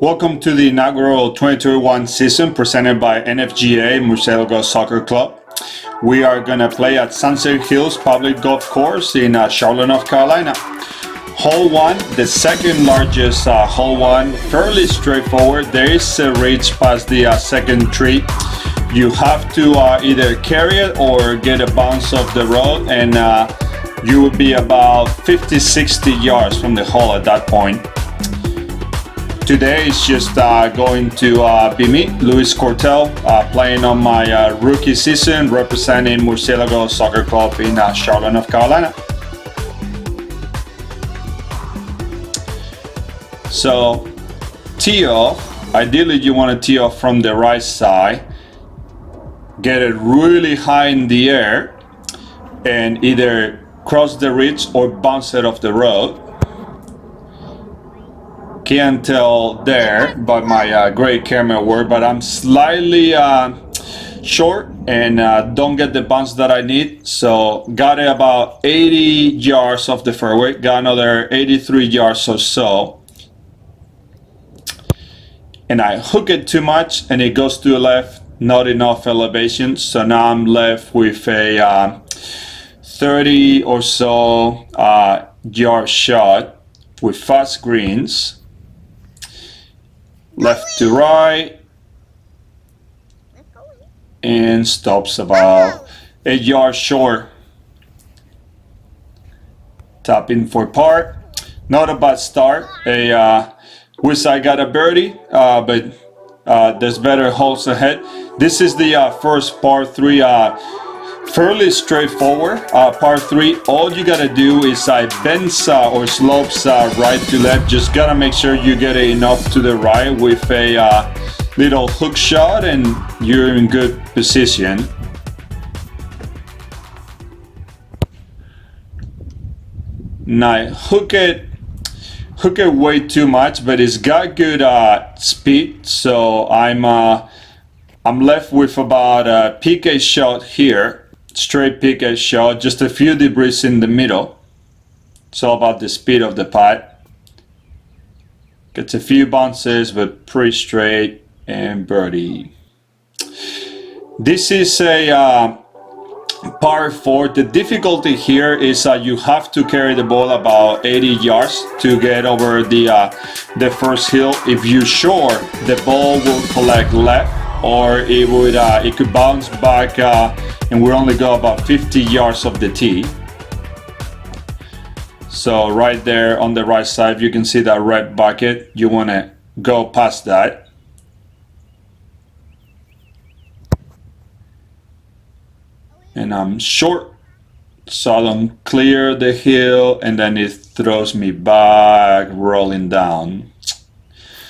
Welcome to the inaugural 2021 season presented by NFGL Murcielago Soccer Club. We are going to play at Sunset Hills Public Golf Course in Charlotte, North Carolina. Hole 1, the second largest hole 1, fairly straightforward. There is a ridge past the second tree. You have to either carry it or get a bounce off the road, and you will be about 50-60 yards from the hole at that point. Today is just going to be me, Luis Cortell, playing on my rookie season, representing Murcielago Soccer Club in Charlotte, North Carolina. So, tee off. Ideally, you want to tee off from the right side. Get it really high in the air, and either cross the ridge or bounce it off the road. Can't tell there by my great camera work, but I'm slightly short and don't get the bounce that I need. So got it about 80 yards off the fairway, got another 83 yards or so. And I hook it too much and it goes to the left, not enough elevation. So now I'm left with a 30 or so yard shot with fast greens. Left to right, and stops about 8 yards short. Tapping for par. Not a bad start. Wish I got a birdie, but there's better holes ahead. This is the first par 3. Fairly straightforward. Par 3, all you gotta do is bends or slopes right to left. Just gotta make sure you get it enough to the right with a little hook shot and you're in good position. Now hook it way too much, but it's got good speed, so I'm left with about a PK shot here. Straight PK shot, just a few debris in the middle. It's all about the speed of the putt. Gets a few bounces, but pretty straight and birdie. This is a par 4. The difficulty here is you have to carry the ball about 80 yards to get over the first hill. If you're sure, the ball will collect left, or it could bounce back and we only go about 50 yards of the tee. So right there on the right side, you can see that red bucket. You want to go past that. And I'm short, so I don't clear the hill, and then it throws me back, rolling down.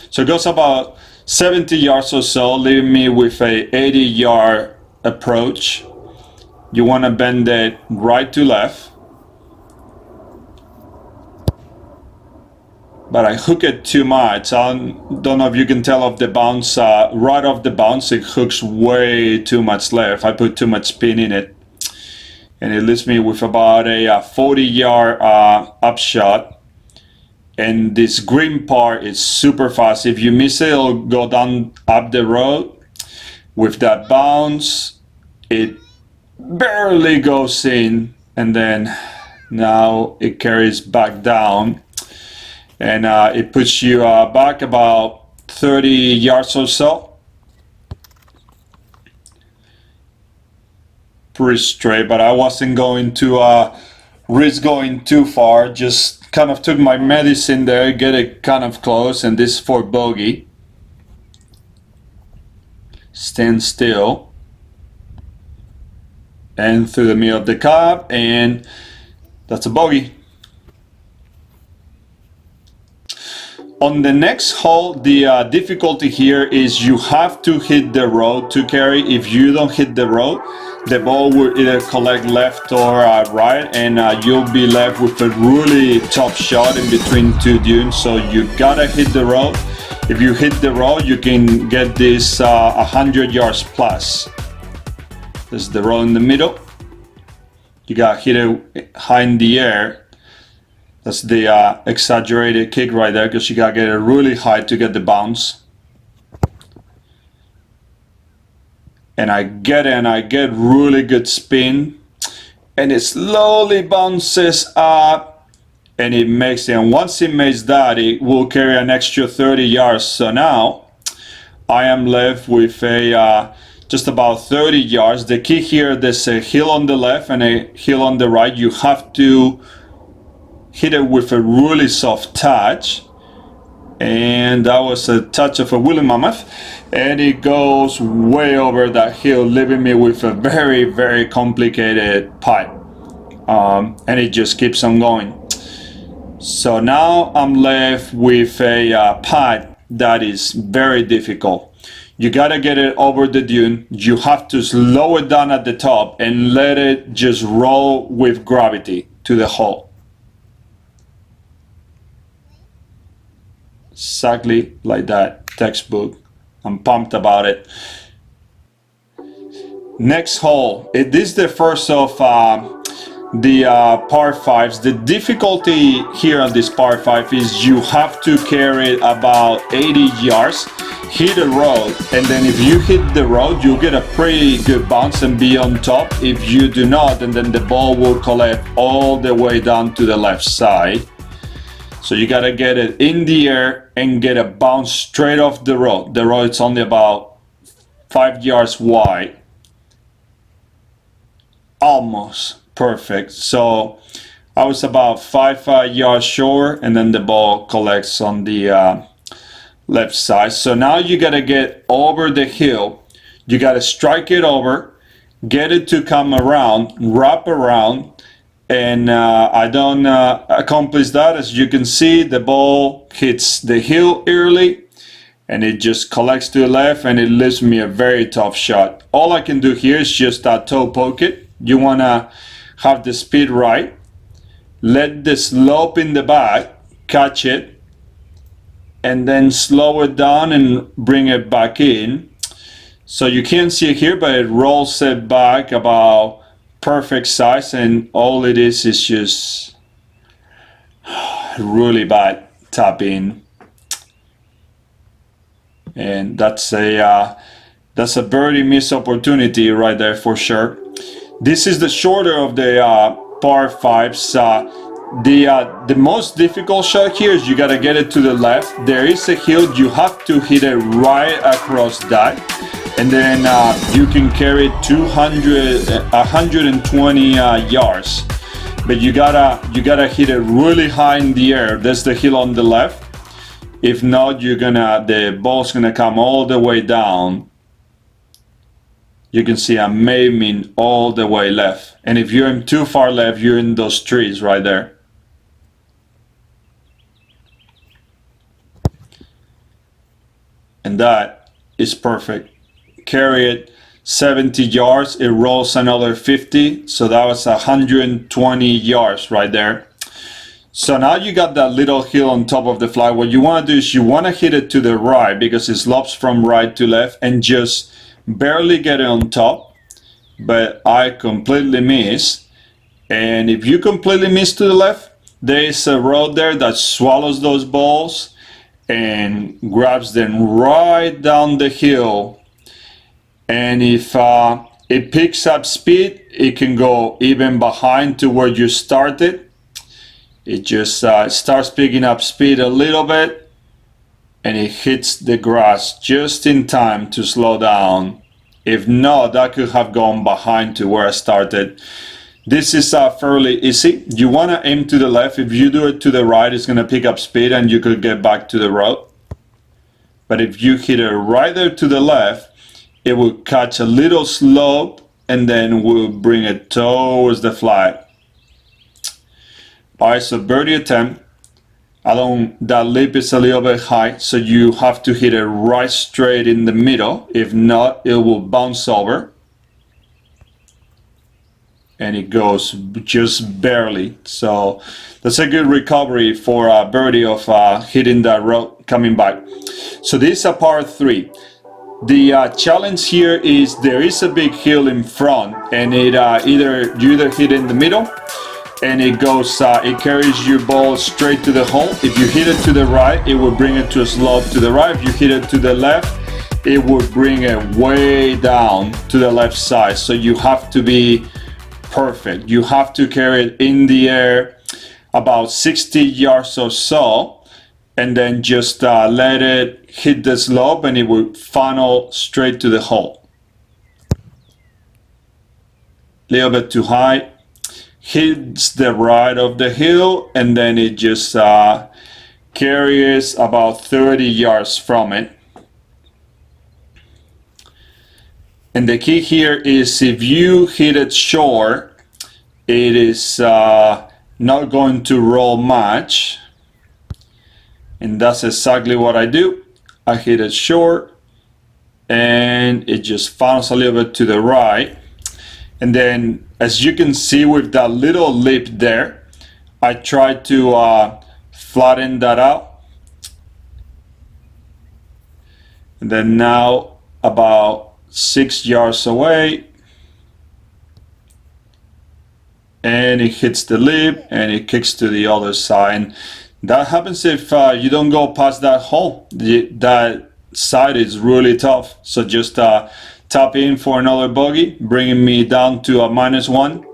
So it goes about 70 yards or so, leaving me with a 80-yard approach. You want to bend it right to left. But I hook it too much. I don't know if you can tell off the bounce. Right off the bounce, it hooks way too much left. I put too much spin in it. And it leaves me with about a 40-yard upshot. And this green part is super fast. If you miss it, it'll go down up the road. With that bounce, it barely goes in, and then now it carries back down, and it puts you back about 30 yards or so. Pretty straight, but I wasn't going to risk going too far. Just kind of took my medicine there, get it kind of close, and this is for bogey. Stand still. And through the middle of the cup, and that's a bogey. On the next hole, the difficulty here is you have to hit the road to carry. If you don't hit the road, the ball will either collect left or right, and you'll be left with a really tough shot in between two dunes. So you gotta hit the road. If you hit the road, you can get this 100 yards plus. This is the road in the middle. You gotta hit it high in the air. That's the exaggerated kick right there, because you gotta get it really high to get the bounce. And I get it, and I get really good spin, and it slowly bounces up, and it makes it. And once it makes that, it will carry an extra 30 yards. So now I am left with a just about 30 yards. The key here, there's a hill on the left and a hill on the right. You have to hit it with a really soft touch, and that was a touch of a woolly mammoth, and it goes way over that hill, leaving me with a very, very complicated putt, and it just keeps on going. So now I'm left with a putt that is very difficult. You gotta get it over the dune. You have to slow it down at the top and let it just roll with gravity to the hole. Exactly like that, textbook. I'm pumped about it. Next hole. This is the first of the par 5s. The difficulty here on this par 5 is you have to carry it about 80 yards, hit the road, and then if you hit the road, you'll get a pretty good bounce and be on top. If you do not, and then the ball will collect all the way down to the left side. So you gotta get it in the air and get a bounce straight off the road. The road is only about 5 yards wide. Almost perfect. So I was about 5 yards short, and then the ball collects on the left side. So now you gotta get over the hill. You gotta strike it over, get it to come around, wrap around, and I don't accomplish that. As you can see, the ball hits the hill early, and it just collects to the left, and it leaves me a very tough shot. All I can do here is just toe poke it. You want to have the speed right, let the slope in the back catch it, and then slow it down and bring it back in. So you can't see it here, but it rolls it back about perfect size, and all it is just really bad tapping, and that's a birdie miss opportunity right there for sure. This is the shorter of the par 5s. The most difficult shot here is you got to get it to the left. There is a hill, you have to hit it right across that, and then you can carry 120 yards, but you gotta hit it really high in the air. There's the hill on the left. If not, the ball's gonna come all the way down. You can see I'm aiming all the way left, and if you're in too far left, you're in those trees right there. And that is perfect. Carry it 70 yards, it rolls another 50, so that was 120 yards right there. So now you got that little hill on top of the flag. What you want to do is you want to hit it to the right, because it slopes from right to left, and just barely get it on top. But I completely miss, and if you completely miss to the left, there is a road there that swallows those balls and grabs them right down the hill. And if it picks up speed, it can go even behind to where you started. It just starts picking up speed a little bit, and it hits the grass just in time to slow down. If not, that could have gone behind to where I started. This is fairly easy. You want to aim to the left. If you do it to the right, it's going to pick up speed and you could get back to the road. But if you hit it right there to the left, it will catch a little slope and then will bring it towards the flag. Alright, so birdie attempt. That lip is a little bit high, so you have to hit it right straight in the middle. If not, it will bounce over. And it goes just barely. So that's a good recovery for a birdie of hitting that road coming back. So this is a par 3. The challenge here is there is a big hill in front, and you either hit in the middle, and it goes, it carries your ball straight to the hole. If you hit it to the right, it will bring it to a slope to the right. If you hit it to the left, it would bring it way down to the left side. So you have to be perfect. You have to carry it in the air about 60 yards or so, and then just let it hit the slope, and it will funnel straight to the hole. A little bit too high, hits the right of the hill, and then it just carries about 30 yards from it. And the key here is, if you hit it short, it is not going to roll much. And that's exactly what I do. I hit it short, and it just funnels a little bit to the right. And then, as you can see with that little lip there, I try to flatten that out. And then now, about 6 yards away, and it hits the lip and it kicks to the other side. And that happens if you don't go past that hole. That side is really tough. So just tap in for another bogey, bringing me down to a -1.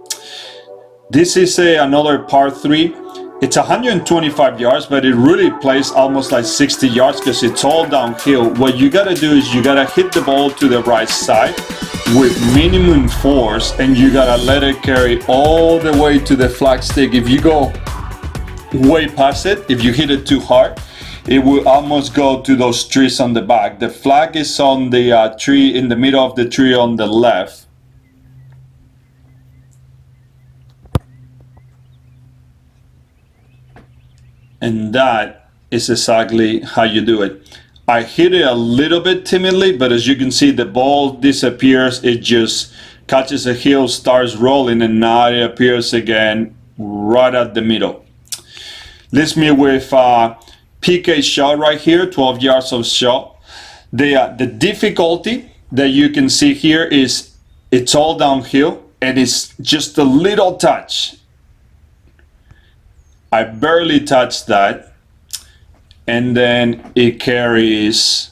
This is another par 3. It's 125 yards, but it really plays almost like 60 yards because it's all downhill. What you gotta do is you gotta hit the ball to the right side with minimum force, and you gotta let it carry all the way to the flag stick. If you go way past it, if you hit it too hard, it will almost go to those trees on the back. The flag is on the tree, in the middle of the tree on the left. And that is exactly how you do it. I hit it a little bit timidly, but as you can see, the ball disappears. It just catches a heel, starts rolling, and now it appears again right at the middle. Leaves me with PK shot right here, 12 yards of shot. The difficulty that you can see here is it's all downhill, and it's just a little touch. I barely touched that, and then it carries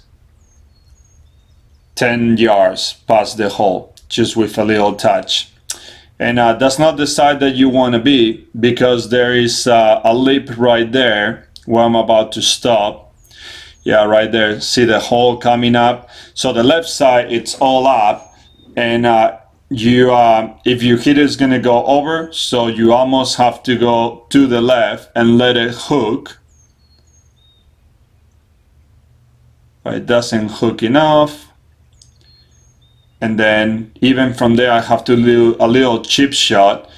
10 yards past the hole, just with a little touch. And that's not the side that you want to be, because there is a lip right there where I'm about to stop. Yeah, right there. See the hole coming up. So the left side, it's all up, and if you hit it, it's gonna go over. So you almost have to go to the left and let it hook. But it doesn't hook enough. And then even from there, I have to do a little chip shot.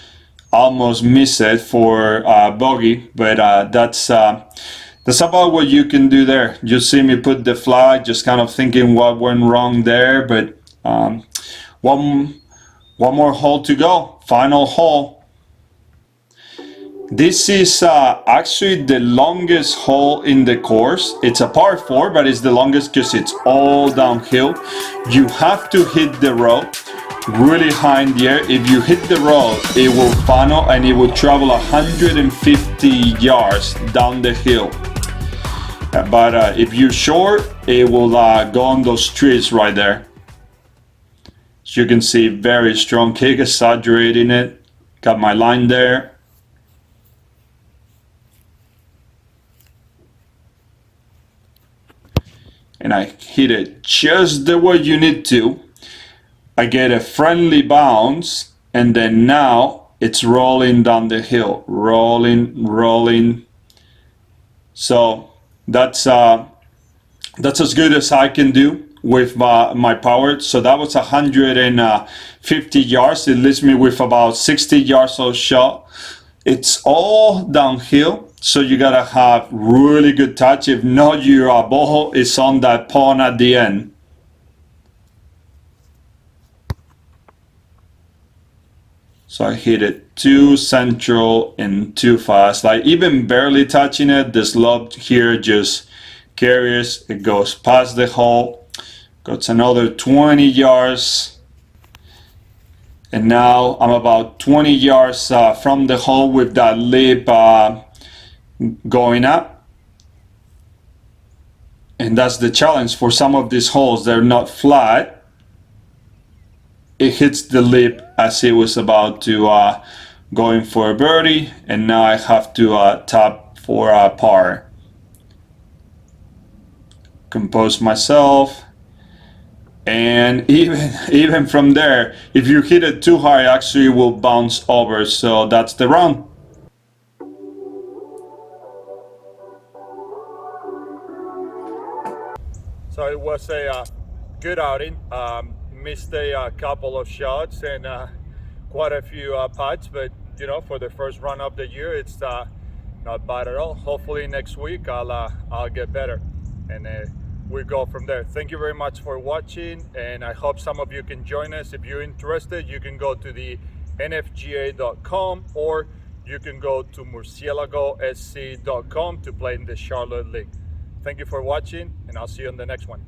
Almost miss it for bogey, but that's about what you can do there. You see me put the flag, just kind of thinking what went wrong there, but one more hole to go, final hole. This is actually the longest hole in the course. It's a par 4, but it's the longest because it's all downhill. You have to hit the road really high in the air. If you hit the road, it will funnel and it will travel 150 yards down the hill. But if you're short, it will go on those trees right there. As you can see, very strong kick, exaggerating it. Got my line there. And I hit it just the way you need to. I get a friendly bounce, and then now it's rolling down the hill. Rolling. So that's as good as I can do with my power. So that was 150 yards. It leaves me with about 60 yards of shot. It's all downhill, so you gotta have really good touch. If not, your ball is on that pond at the end. So I hit it too central and too fast, like even barely touching it. The slope here just carries, it goes past the hole, goes another 20 yards, And now I'm about 20 yards from the hole with that lip going up. And that's the challenge for some of these holes. They're not flat. It hits the lip as it was about to going for a birdie, and now I have to tap for a par. Compose myself, and even from there, if you hit it too high, actually it will bounce over. So that's the round. So it was a good outing. Missed a couple of shots and quite a few putts, but you know, for the first run of the year, it's not bad at all. Hopefully next week I'll get better, and we go from there. Thank you very much for watching, and I hope some of you can join us. If you're interested, you can go to the NFGA.com, or you can go to murcielagosc.com to play in the Charlotte League. Thank you for watching, and I'll see you on the next one.